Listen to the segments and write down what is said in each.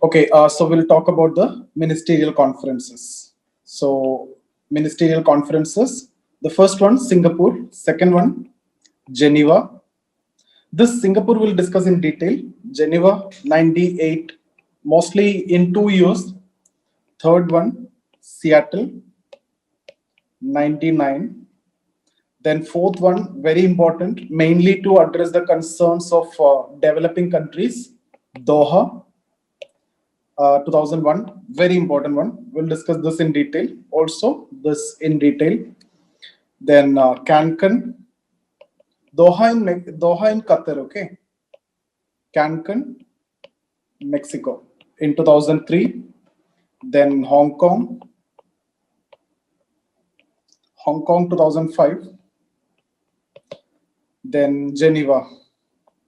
Okay, so we'll talk about the ministerial conferences. So, ministerial conferences, the first one, Singapore, second one, Geneva. This Singapore will discuss in detail. Geneva, 98, mostly in 2 years. Third one, Seattle, 99. Then fourth one, very important, mainly to address the concerns of developing countries, Doha, 2001, very important one. We'll discuss this in detail. Also, this in detail. Then Cancun, Doha in Qatar, okay. Cancun, Mexico in 2003. Then Hong Kong 2005. Then Geneva.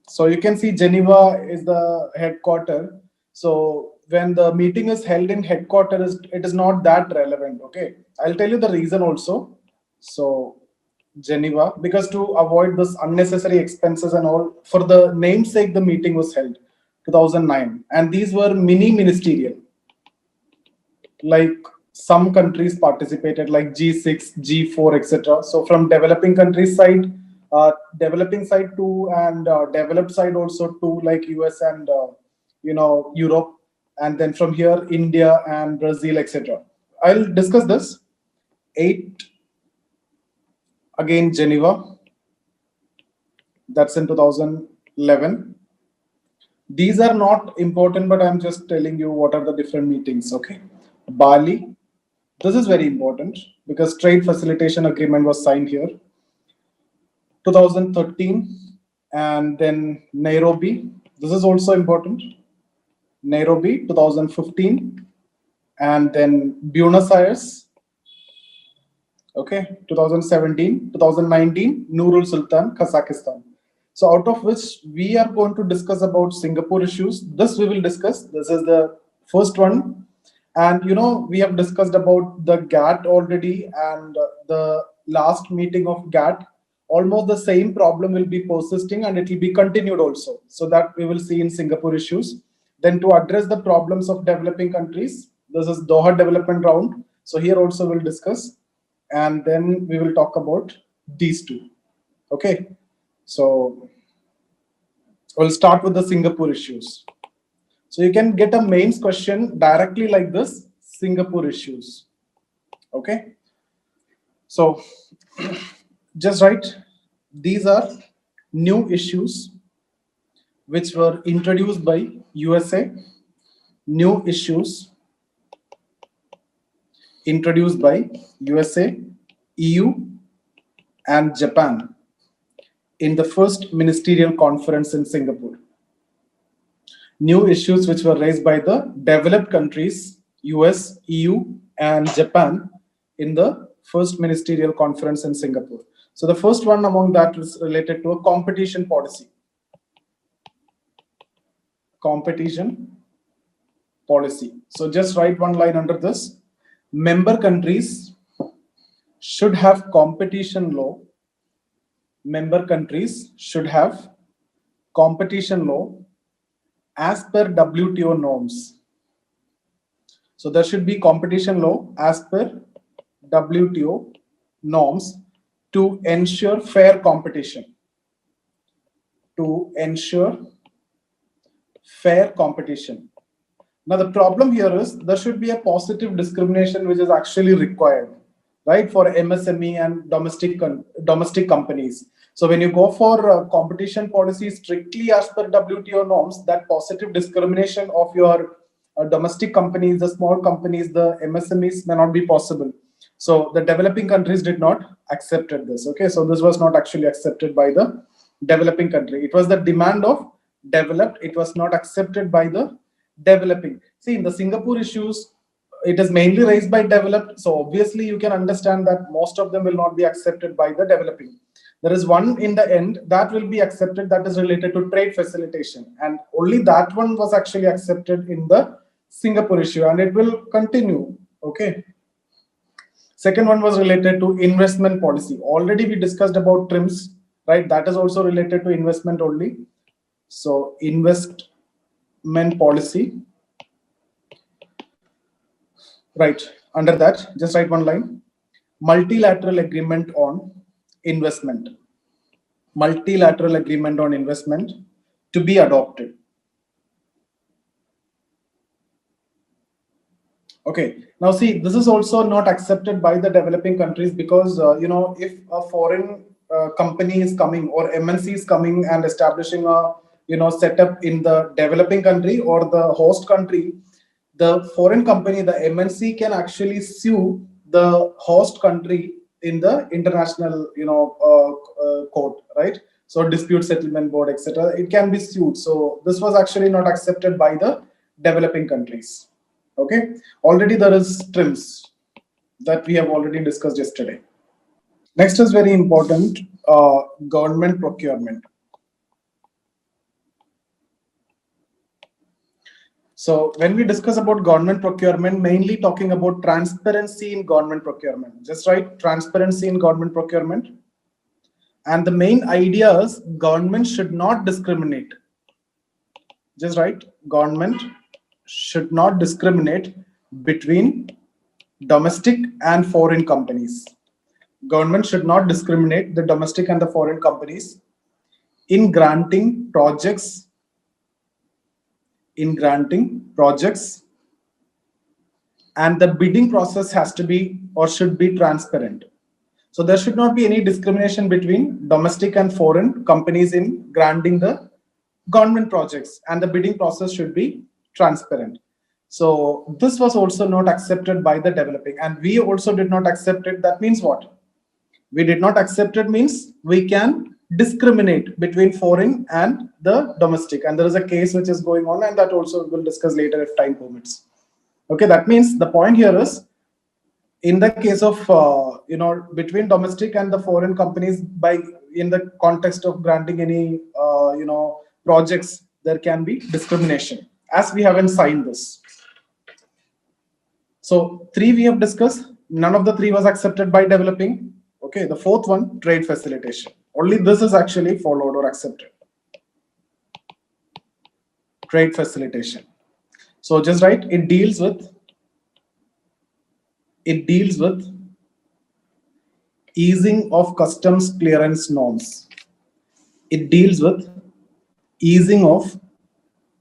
So you can see Geneva is the headquarter. So when the meeting is held in headquarters, it is not that relevant. Okay, I'll tell you the reason also. So Geneva, because to avoid this unnecessary expenses and all, for the namesake, the meeting was held 2009, and these were mini ministerial. Like some countries participated, like G6, G4, etc. So from developing countries side, developing side too, and developed side also too, like US and Europe, and then from here India and Brazil, etc. I'll discuss this. 8, again Geneva, that's in 2011. These are not important, but I'm just telling you what are the different meetings. Okay, Bali, this is very important because Trade Facilitation Agreement was signed here. 2013, and then Nairobi, this is also important. Nairobi 2015, and then Buenos Aires, okay, 2017, 2019, Nurul Sultan, Kazakhstan. So out of which we are going to discuss about Singapore issues. This we will discuss. This is the first one. And we have discussed about the GATT already, and the last meeting of GATT, almost the same problem will be persisting and it will be continued also. So that we will see in Singapore issues. Then to address the problems of developing countries, this is Doha Development Round. So here also we'll discuss. And then we will talk about these two. Okay. So we'll start with the Singapore issues. So you can get a mains question directly like this, Singapore issues. Okay. So just write, these are new issues which were introduced by USA, new issues introduced by USA, EU, and Japan in the first ministerial conference in Singapore. New issues which were raised by the developed countries, US, EU, and Japan in the first ministerial conference in Singapore. So the first one among that is related to a competition policy. Competition policy. So just write one line under this. Member countries should have competition law. Member countries should have competition law as per WTO norms. So there should be competition law as per WTO norms to ensure fair competition. To ensure fair competition. Now the problem here is there should be a positive discrimination which is actually required, right, for MSME and domestic companies. So when you go for competition policy strictly as per WTO norms, that positive discrimination of your domestic companies, the small companies, the MSMEs may not be possible. So the developing countries did not accept this. Okay, so this was not actually accepted by the developing country. It was the demand of developed. It was not accepted by the developing. See, in the Singapore issues, it is mainly raised by developed. So obviously you can understand that most of them will not be accepted by the developing. There is one in the end that will be accepted, that is related to trade facilitation. And only that one was actually accepted in the Singapore issue, and it will continue. Okay. Second one was related to investment policy. Already we discussed about TRIMS, right? That is also related to investment only. So investment policy. Right. Under that, just write one line. Multilateral agreement on investment. Multilateral agreement on investment to be adopted. Okay. Now see, this is also not accepted by the developing countries because, if a foreign company is coming or MNC is coming and establishing a, setup in the developing country or the host country, the foreign company, the MNC can actually sue the host country in the international, court, right? So dispute settlement board, etc. It can be sued. So this was actually not accepted by the developing countries. Okay, already there is trims that we have already discussed yesterday. Next is very important, government procurement. So when we discuss about government procurement, mainly talking about transparency in government procurement. Just write transparency in government procurement. And the main idea is government should not discriminate. Just write government should not discriminate between domestic and foreign companies. Government should not discriminate the domestic and the foreign companies in granting projects, and the bidding process has to be or should be transparent. So there should not be any discrimination between domestic and foreign companies in granting the government projects, and the bidding process should be transparent. So this was also not accepted by the developing, and we also did not accept it. That means what? We did not accept it means we can discriminate between foreign and the domestic, and there is a case which is going on, and that also we'll discuss later if time permits. Okay, that means the point here is, in the case of between domestic and the foreign companies, by in the context of granting any projects, there can be discrimination as we haven't signed this. So 3 we have discussed. None of the 3 was accepted by developing. Okay, the 4th one, trade facilitation. Only this is actually followed or accepted. Trade facilitation. So just write, it deals with easing of customs clearance norms. It deals with easing of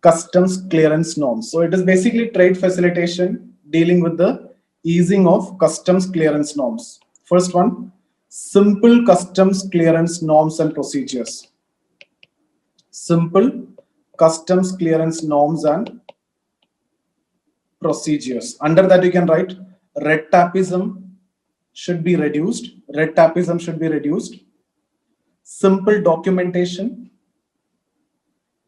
customs clearance norms. So it is basically trade facilitation dealing with the easing of customs clearance norms. First one, simple customs clearance norms and procedures. Simple customs clearance norms and procedures. Under that you can write, red tapeism should be reduced. Red tapeism should be reduced. Simple documentation,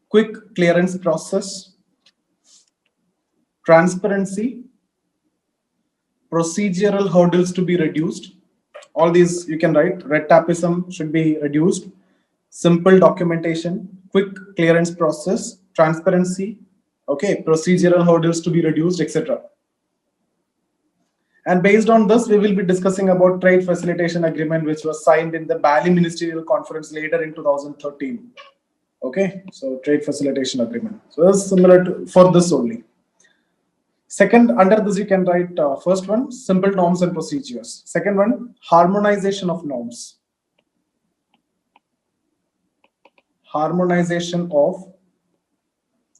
quick clearance process, transparency, procedural hurdles to be reduced. All these you can write. Red tapeism should be reduced. Simple documentation, quick clearance process, transparency, okay, procedural hurdles to be reduced, etc. And based on this, we will be discussing about Trade Facilitation Agreement, which was signed in the Bali Ministerial Conference later in 2013. Okay, so Trade Facilitation Agreement. So it's similar to for this only. Second, under this you can write first one, simple norms and procedures. Second one, harmonization of norms. Harmonization of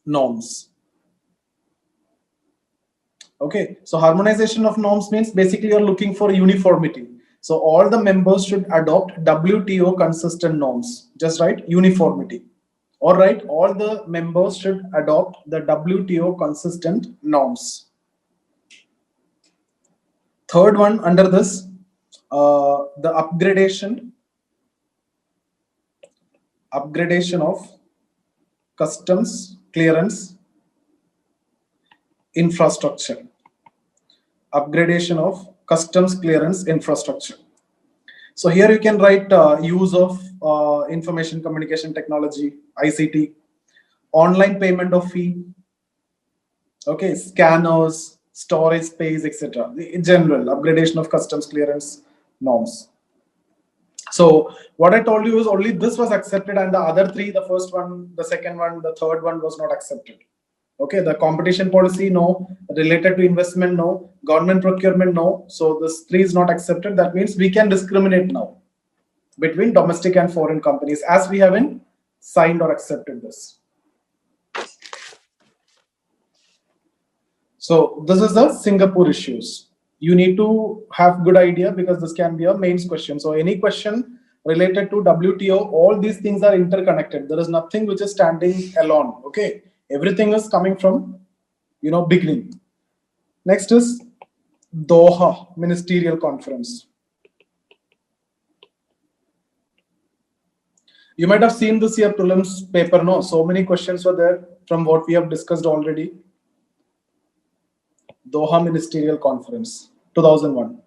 norms. Okay, so harmonization of norms means basically you're looking for uniformity. So all the members should adopt WTO consistent norms. Just write uniformity. All right, all the members should adopt the WTO consistent norms. Third one under this, the upgradation of customs clearance infrastructure. Upgradation of customs clearance infrastructure. So here you can write use of information communication technology, ICT, online payment of fee, okay, scanners, storage space, etc. In general, upgradation of customs clearance norms. So what I told you is only this was accepted, and the other 3, the first one, the second one, the third one was not accepted. Okay, the competition policy, no. Related to investment, no. Government procurement, no. So this 3 is not accepted. That means we can discriminate now between domestic and foreign companies as we haven't signed or accepted this. So this is the Singapore issues. You need to have good idea because this can be a mains question. So any question related to WTO, all these things are interconnected. There is nothing which is standing alone. Okay, everything is coming from, beginning. Next is Doha Ministerial Conference. You might have seen this year prelims paper, no? So many questions were there from what we have discussed already. Doha Ministerial Conference, 2001.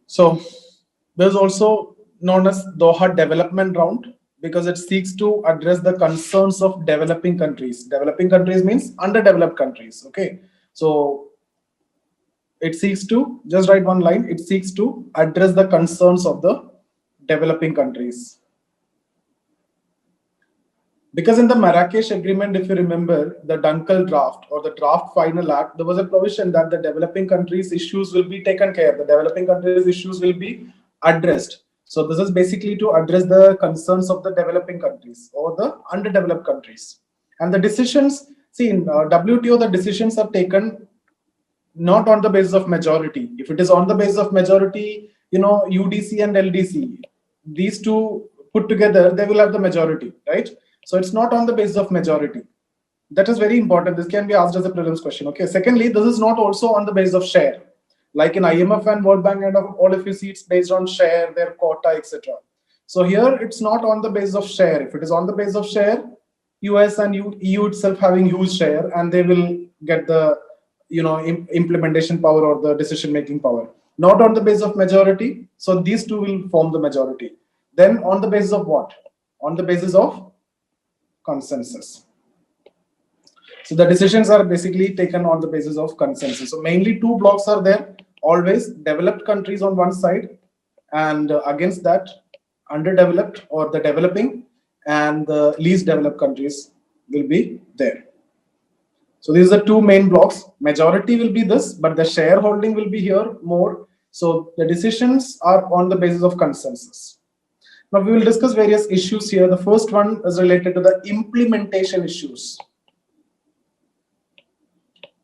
So there's also known as Doha Development Round because it seeks to address the concerns of developing countries. Developing countries means underdeveloped countries. Okay, so it seeks to, just write one line, it seeks to address the concerns of the developing countries. Because in the Marrakesh Agreement, if you remember, the Dunkel draft or the draft final act, there was a provision that the developing countries' issues will be taken care of. The developing countries' issues will be addressed. So this is basically to address the concerns of the developing countries or the underdeveloped countries. And the decisions, see in WTO, the decisions are taken not on the basis of majority. If it is on the basis of majority, UDC and LDC, these two put together, they will have the majority, right? So it's not on the basis of majority. That is very important. This can be asked as a prelims question. Okay. Secondly, this is not also on the basis of share. Like in IMF and World Bank and all of you see it's based on share, their quota, etc. So here it's not on the basis of share. If it is on the basis of share, US and EU itself having huge share and they will get the implementation power or the decision making power. Not on the basis of majority. So these two will form the majority. Then on the basis of what? On the basis of consensus. So the decisions are basically taken on the basis of consensus. So mainly two blocks are there, always developed countries on one side and against that underdeveloped or the developing and the least developed countries will be there. So these are two main blocks. Majority will be this, but the shareholding will be here more. So the decisions are on the basis of consensus. Now we will discuss various issues here. The first one is related to the implementation issues.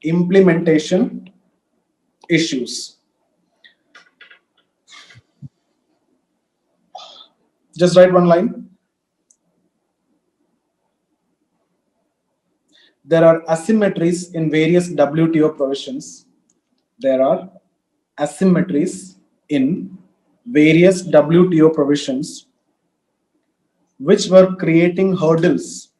Implementation issues. Just write one line. There are asymmetries in various WTO provisions. There are asymmetries in various WTO provisions which were creating hurdles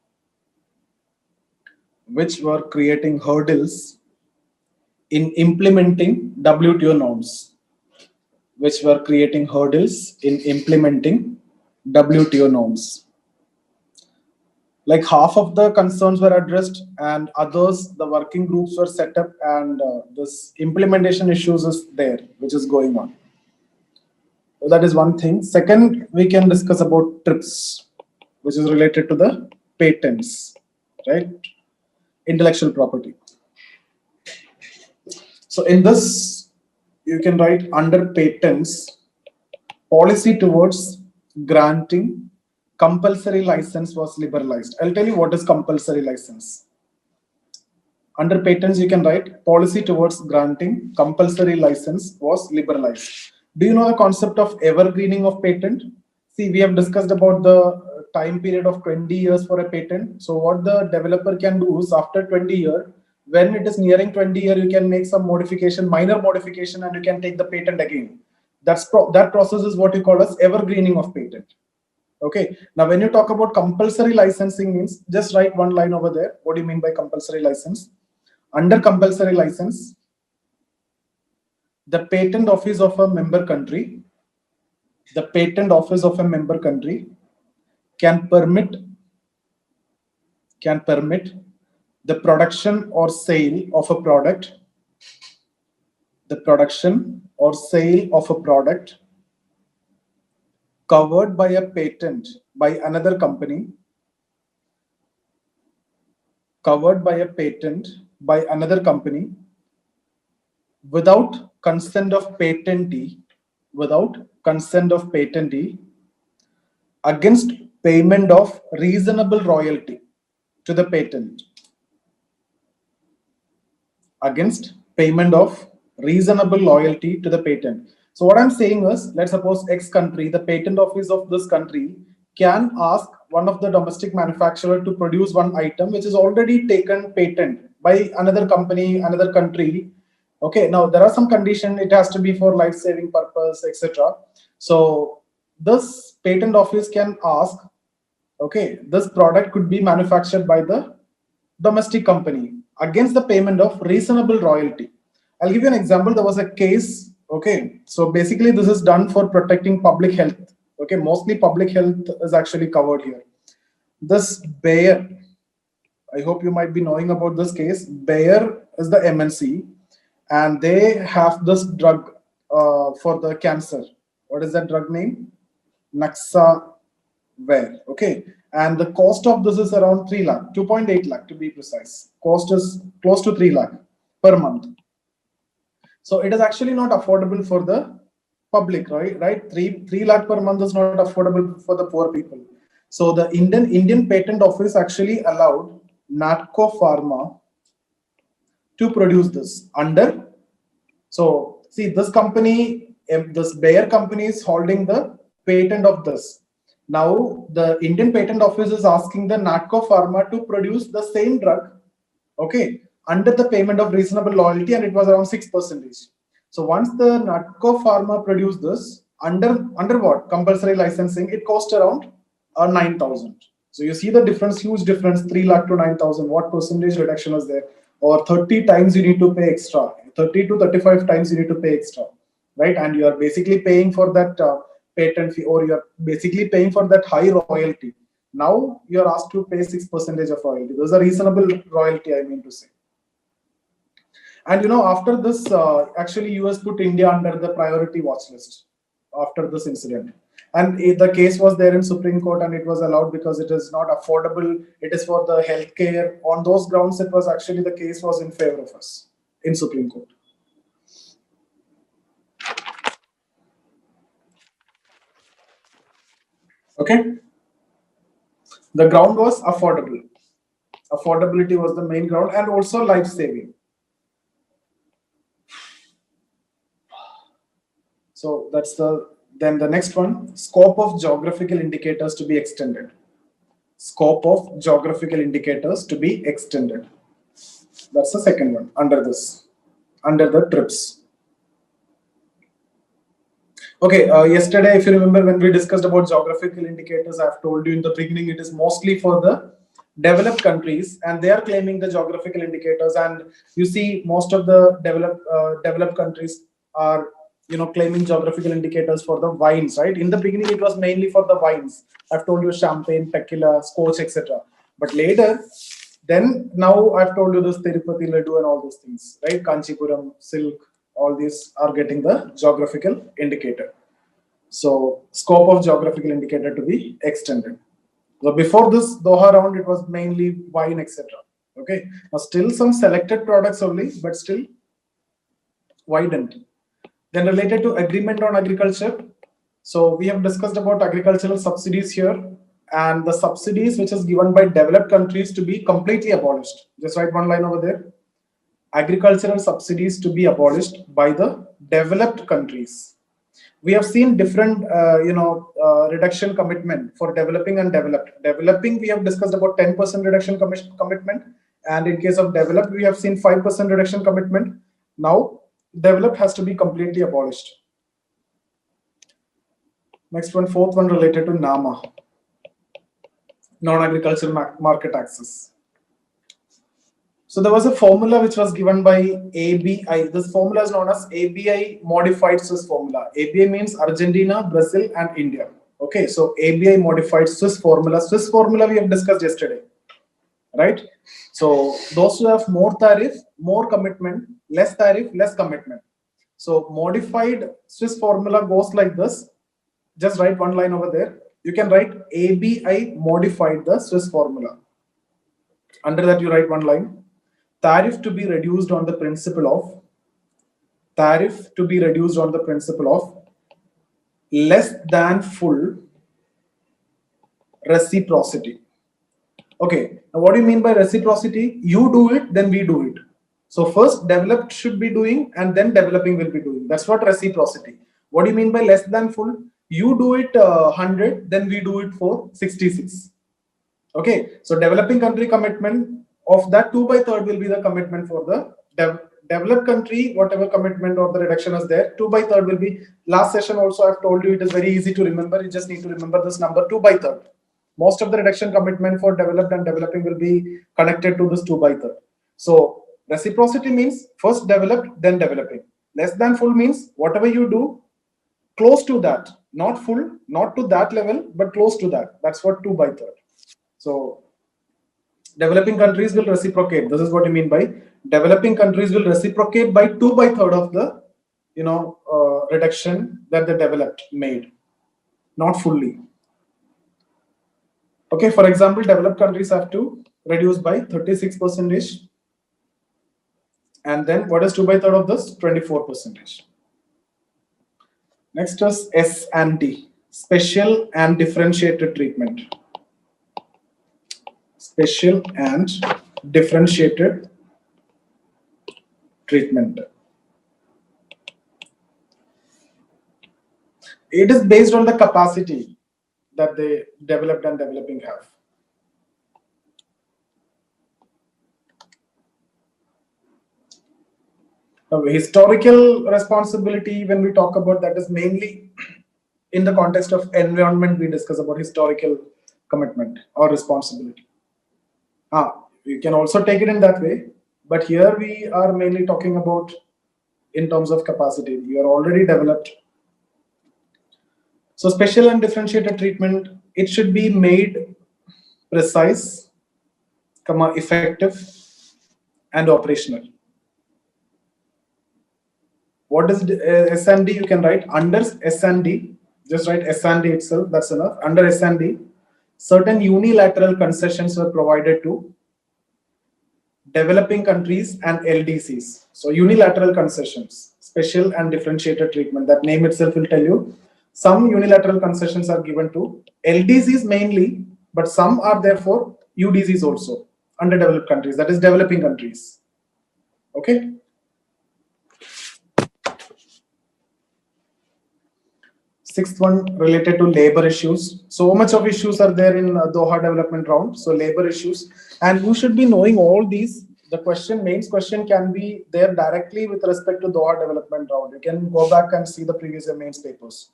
in implementing WTO norms, Like half of the concerns were addressed and others, the working groups were set up and this implementation issues is there, which is going on. So that is one thing. Second, we can discuss about TRIPS, which is related to the patents, right? Intellectual property. So in this, you can write under patents, policy towards granting compulsory license was liberalized. I'll tell you what is compulsory license. Under patents, you can write policy towards granting compulsory license was liberalized. Do you know the concept of evergreening of patent? See, we have discussed about the time period of 20 years for a patent. So what the developer can do is after 20 years, when it is nearing 20 years, you can make some modification, minor modification, and you can take the patent again. That process is what you call as evergreening of patent. Okay. Now, when you talk about compulsory licensing means, just write one line over there. What do you mean by compulsory license? Under compulsory license, the patent office of a member country, can permit the production or sale of a product, covered by a patent by another company covered by a patent by another company without consent of patentee, against payment of reasonable royalty to the patent. Against payment of reasonable loyalty to the patent. So what I'm saying is, let's suppose X country, the patent office of this country can ask one of the domestic manufacturer to produce one item which is already taken patent by another company, another country. Okay, now there are some conditions. It has to be for life-saving purpose, etc. So this patent office can ask, okay, this product could be manufactured by the domestic company against the payment of reasonable royalty. I'll give you an example. There was a case. Okay, so basically this is done for protecting public health. Okay, mostly public health is actually covered here. This Bayer, I hope you might be knowing about this case. Bayer is the MNC, and they have this drug for the cancer. What is that drug name? Naxavir. Okay, and the cost of this is around 3 lakh, 2.8 lakh to be precise. Cost is close to 3 lakh per month. So it is actually not affordable for the public, right? 3 lakh per month is not affordable for the poor people. So the Indian Patent Office actually allowed Natco Pharma to produce this under. So see, this company, this Bayer company is holding the patent of this. Now the Indian Patent Office is asking the Natco Pharma to produce the same drug, okay, under the payment of reasonable loyalty, and it was around 6%. So once the Natco Pharma produced this under what? Compulsory licensing, it cost around 9,000. So you see the difference, huge difference, 3 lakh to 9,000. What percentage reduction is there? Or 30 times you need to pay extra, 30 to 35 times you need to pay extra, right? And you are basically paying for that patent fee, or you are basically paying for that high royalty. Now you are asked to pay 6% of royalty. Those are reasonable royalty, I mean to say. And you know, after this, actually US put India under the priority watch list after this incident. And the case was there in Supreme Court, and it was allowed because it is not affordable. It is for the healthcare. On those grounds, it was actually, the case was in favor of us in Supreme Court. Okay. The ground was affordable. Affordability was the main ground, and also life-saving. So that's then the next one, scope of geographical indicators to be extended. Scope of geographical indicators to be extended. That's the second one under this, under the TRIPS. Okay, yesterday, if you remember, when we discussed about geographical indicators, I've told you in the beginning, it is mostly for the developed countries, and they are claiming the geographical indicators. And you see, most of the developed countries are, you know, claiming geographical indicators for the wines, right? In the beginning, it was mainly for the wines. I've told you champagne, tequila, scotch, etc. But later, then now I've told you this Tirupati Laddu and all these things, right? Kanchipuram, silk, all these are getting the geographical indicator. So scope of geographical indicator to be extended. So before this Doha round, it was mainly wine, etc. Okay, now still some selected products only, but still widened. Then related to agreement on agriculture. So we have discussed about agricultural subsidies here, and the subsidies which is given by developed countries to be completely abolished. Just write one line over there. Agricultural subsidies to be abolished by the developed countries. We have seen different, reduction commitment for developing and developed. Developing, we have discussed about 10% reduction commitment, and in case of developed, we have seen 5% reduction commitment. Now, developed has to be completely abolished. Next one, fourth one, related to NAMA, non-agricultural market access. So there was a formula which was given by ABI. This formula is known as ABI modified Swiss formula. ABI means Argentina, Brazil, and India. Okay, so ABI modified Swiss formula. Swiss formula we have discussed yesterday, right? So those who have more tariff, more commitment, less tariff, less commitment. So modified Swiss formula goes like this. Just write one line over there. You can write ABI modified the Swiss formula. Under that, you write one line. Tariff to be reduced on the principle of less than full reciprocity. Okay, now what do you mean by reciprocity? You do it, then we do it. So first developed should be doing and then developing will be doing. That's what reciprocity. What do you mean by less than full? You do it 100, then we do it for 66. Okay, so developing country commitment of that 2/3 will be the commitment for the developed country. Whatever commitment or the reduction is there, 2/3 will be. Last session also I've told you it is very easy to remember. You just need to remember this number 2/3. Most of the reduction commitment for developed and developing will be connected to this 2/3. So reciprocity means first developed, then developing. Less than full means whatever you do, close to that, not full, not to that level, but close to that. That's what 2/3. So developing countries will reciprocate. This is what you mean by developing countries will reciprocate by 2/3 of the reduction that the developed made, not fully. Okay, for example, developed countries have to reduce by 36%, and then what is 2/3 of this? 24%. Next is S and D, special and differentiated treatment. Special and differentiated treatment. It is based on the capacity that the developed and developing have. Now, historical responsibility, when we talk about that, is mainly in the context of environment. We discuss about historical commitment or responsibility. You can also take it in that way, but here we are mainly talking about in terms of capacity. You are already developed. So special and differentiated treatment, it should be made precise, effective, and operational. What is S&D? You can write under S&D, just write S&D itself, that's enough. Under S&D, certain unilateral concessions were provided to developing countries and LDCs. So unilateral concessions, special and differentiated treatment, that name itself will tell you. Some unilateral concessions are given to LDCs mainly, but some are there for UDCs also, underdeveloped countries, that is developing countries. Okay. Sixth one related to labor issues. So much of issues are there in Doha Development Round. So labor issues, and you should be knowing all these. The mains question can be there directly with respect to Doha Development Round. You can go back and see the previous year mains papers.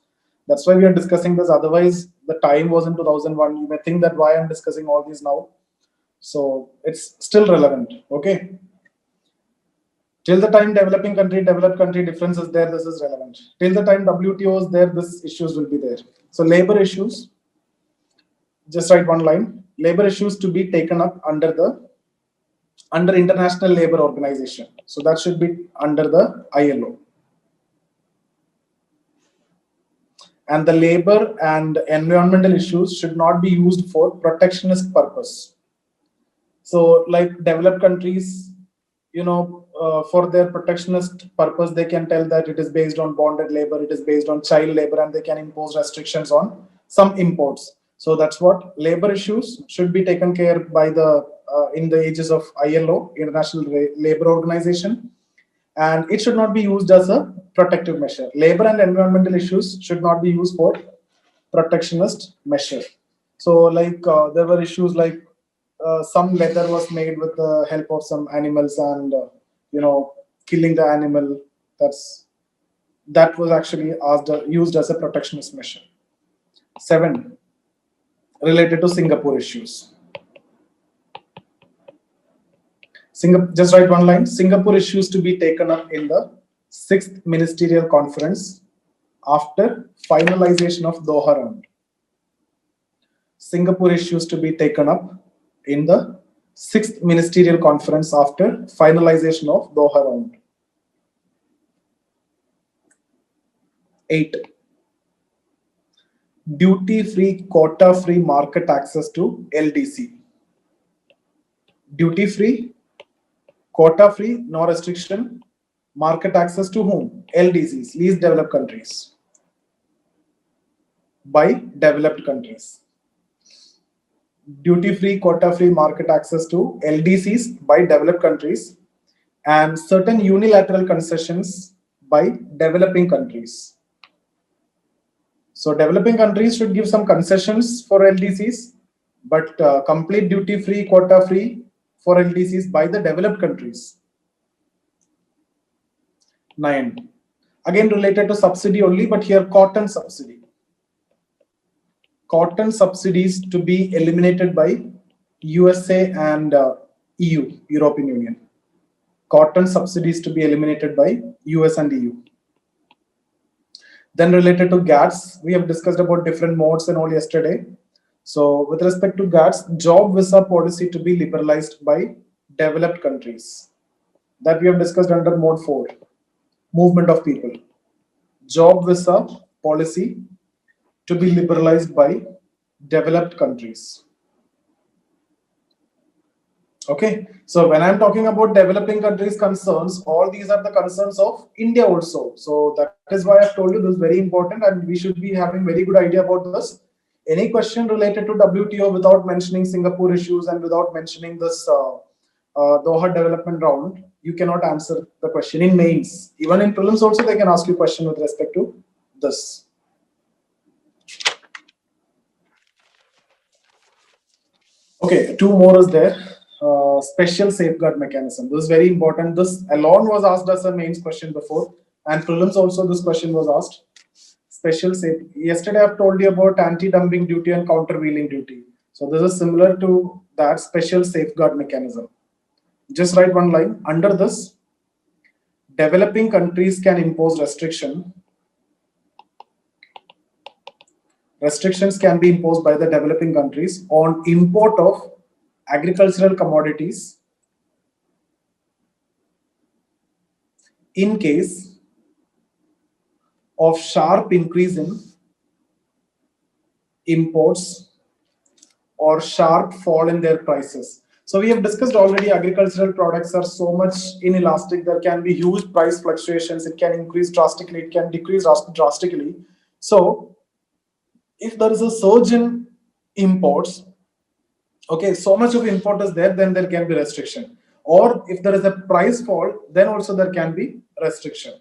That's why we are discussing this. Otherwise, the time was in 2001. You may think that why I'm discussing all these now. So it's still relevant. Okay. Till the time developing country, developed country difference is there, this is relevant. Till the time WTO is there, this issues will be there. So labor issues, just write one line. Labor issues to be taken up under International Labour Organization. So that should be under the ILO. And the labor and environmental issues should not be used for protectionist purpose. So like developed countries, for their protectionist purpose, they can tell that it is based on bonded labor, it is based on child labor, and they can impose restrictions on some imports. So that's what labor issues should be taken care by in the aegis of ILO, International Labour Organization, and it should not be used as a protective measure. Labor and environmental issues should not be used for protectionist measure. So like there were issues like some leather was made with the help of some animals, and killing the animal, that was actually used as a protectionist measure. 7, related to Singapore issues. Just write one line. Singapore issues to be taken up in the 6th Ministerial Conference after finalization of Doha Round. Singapore issues to be taken up in the 6th Ministerial Conference after finalization of Doha Round. 8. Duty-free, quota-free market access to LDC. duty free, quota free, no restriction, market access to whom? LDCs, least developed countries, by developed countries. Duty free, quota free market access to LDCs by developed countries, and certain unilateral concessions by developing countries. So developing countries should give some concessions for LDCs, but complete duty free, quota free for LDCs by the developed countries. 9. Again related to subsidy only, but here cotton subsidy. Cotton subsidies to be eliminated by USA and EU, European Union. Cotton subsidies to be eliminated by US and EU. Then related to GATS, we have discussed about different modes and all yesterday. So with respect to GATS, job visa policy to be liberalized by developed countries. That we have discussed under mode 4, movement of people. Job visa policy to be liberalized by developed countries. Okay, so when I'm talking about developing countries concerns, all these are the concerns of India also. So that is why I've told you this is very important, and we should be having very good idea about this. Any question related to WTO without mentioning Singapore issues and without mentioning this Doha Development Round, you cannot answer the question in mains. Even in prelims also, they can ask you question with respect to this. Okay, 2 more is there. Special safeguard mechanism. This is very important. This alone was asked as a mains question before, and prelims also this question was asked. Special safe. Yesterday I've told you about anti-dumping duty and countervailing duty. So this is similar to that special safeguard mechanism. Just write one line under this. Developing countries can impose restriction. Restrictions can be imposed by the developing countries on import of agricultural commodities in case of sharp increase in imports or sharp fall in their prices. So we have discussed already, agricultural products are so much inelastic. There can be huge price fluctuations. It can increase drastically. It can decrease drastically. So if there is a surge in imports, okay, so much of import is there, then there can be restriction. Or if there is a price fall, then also there can be restriction.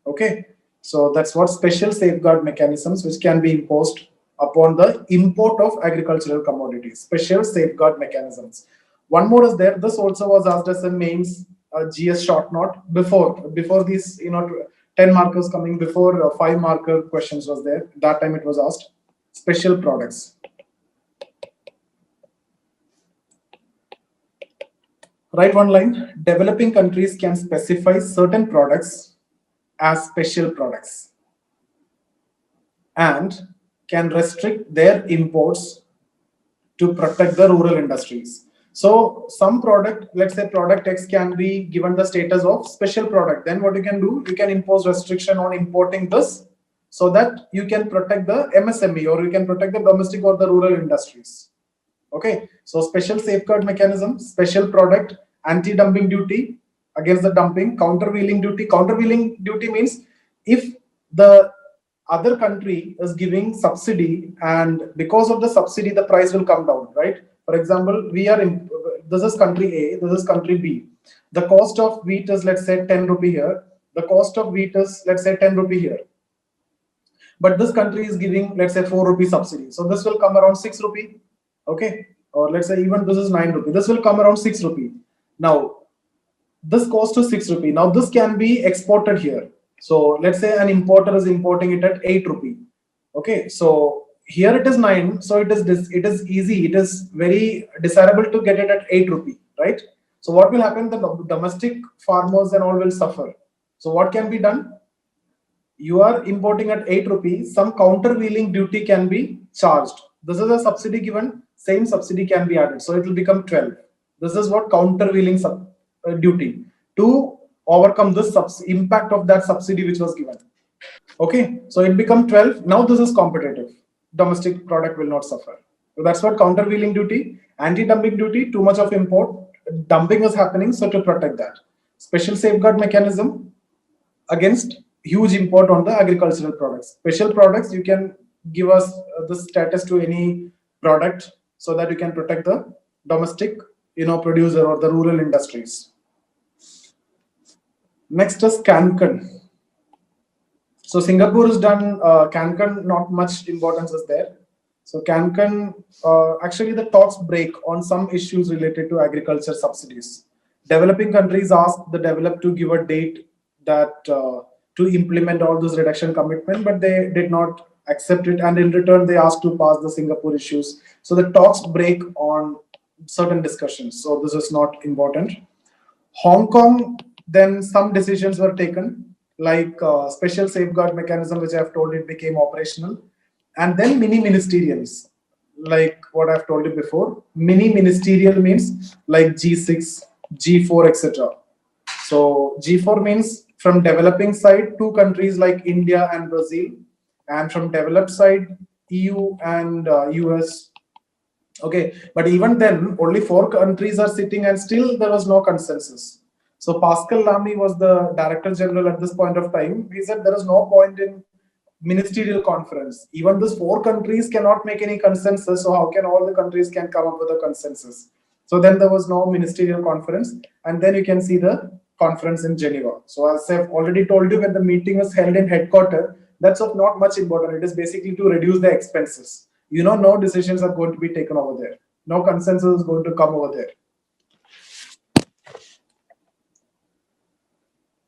Okay, so that's what special safeguard mechanisms which can be imposed upon the import of agricultural commodities. Special safeguard mechanisms. One more is there. This also was asked as a mains GS short note before these 10 markers coming, before 5 marker questions was there. That time it was asked. Special products. Write one line. Developing countries can specify certain products as special products and can restrict their imports to protect the rural industries. So some product, let's say product X, can be given the status of special product. Then what you can do, you can impose restriction on importing this so that you can protect the MSME, or you can protect the domestic or the rural industries. Okay, so special safeguard mechanism, special product, anti-dumping duty against the dumping, countervailing duty. Countervailing duty means if the other country is giving subsidy and because of the subsidy the price will come down, right? For example, this is country A, this is country B. The cost of wheat is, let's say, 10 rupee here. The cost of wheat is, let's say, 10 rupee here. But this country is giving, let's say, 4 rupee subsidy. So this will come around 6 rupee. Okay, or let's say even this is 9 rupee. This will come around 6 rupee. Now, this cost is 6 rupee. Now this can be exported here. So let's say an importer is importing it at 8 rupee. Okay, so here it is 9. So it is easy. It is very desirable to get it at 8 rupee, right? So what will happen? The domestic farmers and all will suffer. So what can be done? You are importing at 8 rupees, some countervailing duty can be charged. This is a subsidy given, same subsidy can be added. So it will become 12. This is what countervailing duty to overcome this impact of that subsidy which was given. Okay, so it become 12. Now this is competitive. Domestic product will not suffer. So that's what countervailing duty, anti-dumping duty, too much of import, dumping is happening, so to protect that. Special safeguard mechanism against huge import on the agricultural products. Special products, you can give us the status to any product so that you can protect the domestic, producer or the rural industries. Next is Cancun. So Singapore has done Cancun, not much importance is there. So Cancun, actually the talks break on some issues related to agriculture subsidies. Developing countries asked the developed to give a date that to implement all this reduction commitment, but they did not accept it, and in return they asked to pass the Singapore issues. So the talks break on certain discussions. So this is not important. Hong Kong, then some decisions were taken, like special safeguard mechanism, which I've told it became operational, and then mini ministerials, like what I've told you before. Mini ministerial means like G6, G4, etc. So G4 means from developing side, 2 countries like India and Brazil, and from developed side, EU and US. Okay, but even then, only 4 countries are sitting, and still there was no consensus. So Pascal Lamy was the Director General at this point of time. He said there is no point in ministerial conference. Even these 4 countries cannot make any consensus. So how can all the countries can come up with a consensus? So then there was no ministerial conference, and then you can see the conference in Geneva. So as I've already told you, when the meeting was held in headquarters, that's of not much important. It is basically to reduce the expenses. No decisions are going to be taken over there. No consensus is going to come over there.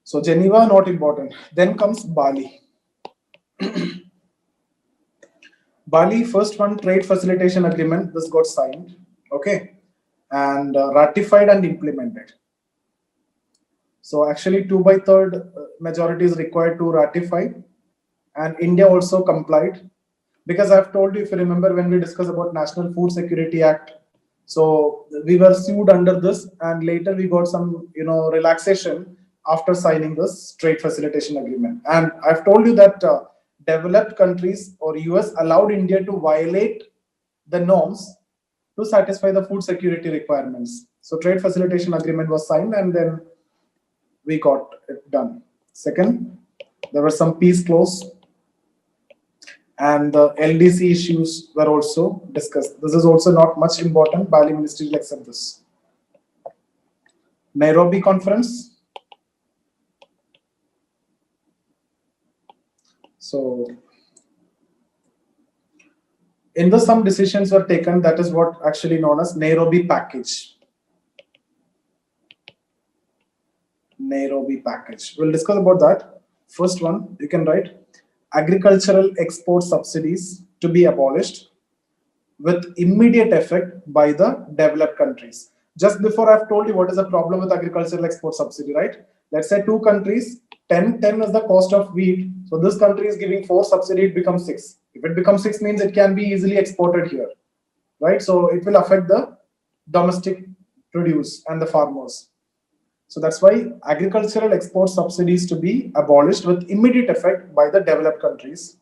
So Geneva, not important. Then comes Bali. Bali, first one, Trade Facilitation Agreement. This got signed, okay, and ratified and implemented. So actually 2/3 majority is required to ratify, and India also complied. Because I've told you, if you remember, when we discussed about National Food Security Act, so we were sued under this, and later we got some, relaxation after signing this Trade Facilitation Agreement. And I've told you that developed countries or US allowed India to violate the norms to satisfy the food security requirements. So Trade Facilitation Agreement was signed, and then we got it done. Second, there was some peace clause, and the LDC issues were also discussed. This is also not much important. Bali Ministry will accept this. Nairobi Conference. So in the some decisions were taken. That is what actually known as Nairobi Package. Nairobi Package. We'll discuss about that. First one, you can write agricultural export subsidies to be abolished with immediate effect by the developed countries. Just before I've told you what is the problem with agricultural export subsidy, right? Let's say 2 countries, 10 is the cost of wheat. So this country is giving 4 subsidy, it becomes 6. If it becomes 6 means it can be easily exported here, right? So it will affect the domestic produce and the farmers. So that's why agricultural export subsidies to be abolished with immediate effect by the developed countries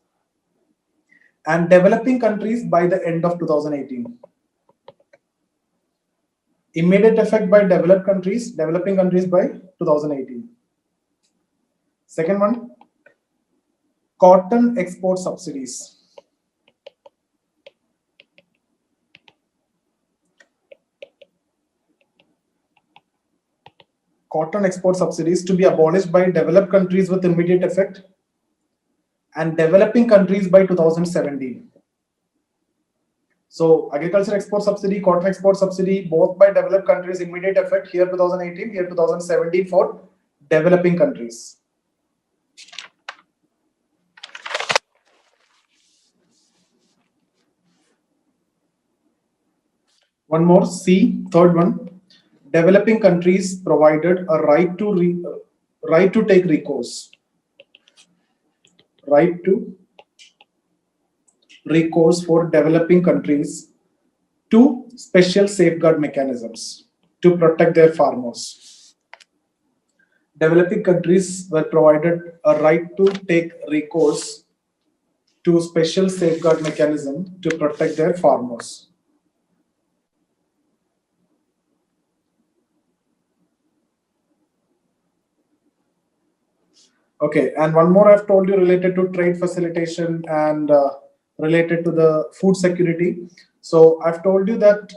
and developing countries by the end of 2018. Immediate effect by developed countries, developing countries by 2018. Second one, cotton export subsidies. Cotton export subsidies to be abolished by developed countries with immediate effect and developing countries by 2017. So agriculture export subsidy, cotton export subsidy, both by developed countries, immediate effect, here 2018, here 2017 for developing countries. One more, C, third one. Developing countries provided a right to take recourse. Right to recourse for developing countries to special safeguard mechanisms to protect their farmers. Developing countries were provided a right to take recourse to special safeguard mechanism to protect their farmers. Okay, and one more I've told you related to trade facilitation and related to the food security. So I've told you that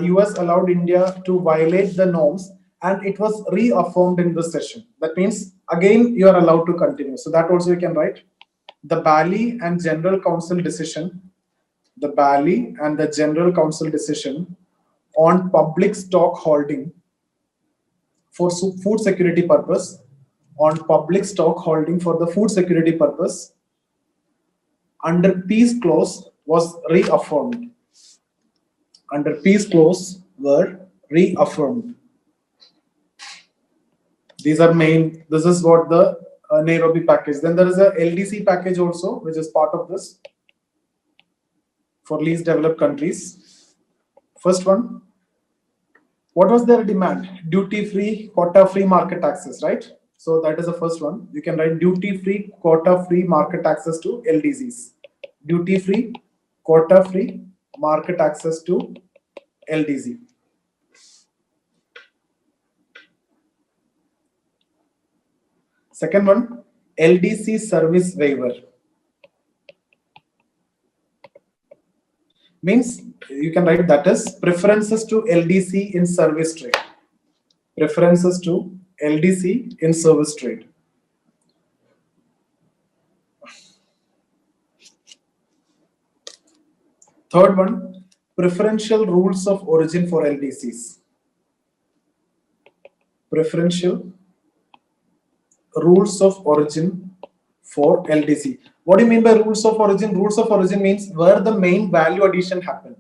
US allowed India to violate the norms and it was reaffirmed in this session. That means again you are allowed to continue. So that also you can write. The Bali and General Council decision, the Bali and the General Council decision on public stock holding for food security purpose, on public stock holding for the food security purpose under peace clause was reaffirmed. Under peace clause were reaffirmed. These are main, this is what the Nairobi package. Then there is a LDC package also, which is part of this for least developed countries. First one, what was their demand? Duty-free, quota-free market access, right? So that is the first one. You can write duty-free, quota-free market access to LDCs. Duty-free, quota-free market access to LDC. Second one, LDC service waiver. Means you can write that is preferences to LDC in service trade. Preferences to LDC in service trade. Third one, preferential rules of origin for LDCs. Preferential rules of origin for LDC. What do you mean by rules of origin? Rules of origin means where the main value addition happened,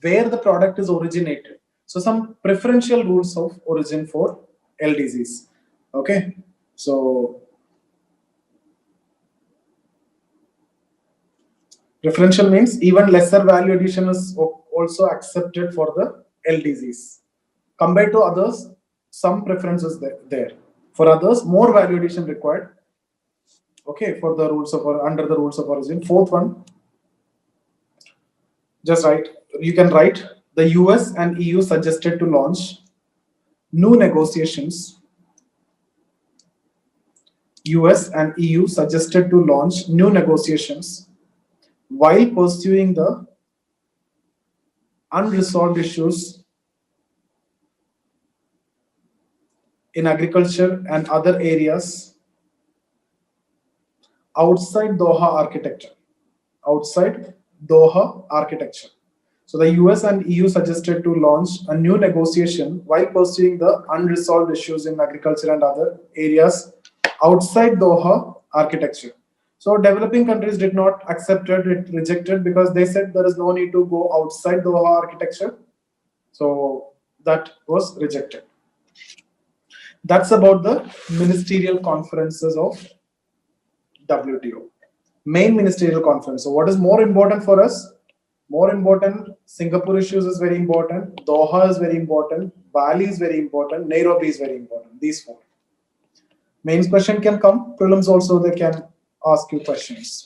where the product is originated. So some preferential rules of origin for LDCs. Okay, so preferential means even lesser value addition is also accepted for the LDCs. Compared to others, some preferences there. For others, more value addition required. Okay, for the rules of under the rules of origin. Fourth one, just write. You can write the US and EU suggested to launch new negotiations. US and EU suggested to launch new negotiations while pursuing the unresolved issues in agriculture and other areas outside Doha architecture. Outside Doha architecture. So the US and EU suggested to launch a new negotiation while pursuing the unresolved issues in agriculture and other areas outside Doha architecture. So developing countries did not accept it, rejected because they said there is no need to go outside Doha architecture. So that was rejected. That's about the ministerial conferences of WTO. Main ministerial conference. So what is more important for us? More important, Singapore issues is very important, Doha is very important, Bali is very important, Nairobi is very important. These four. Mains question can come, prelims also they can ask you questions.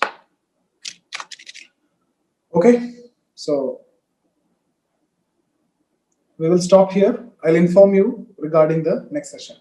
Okay, so we will stop here. I'll inform you regarding the next session.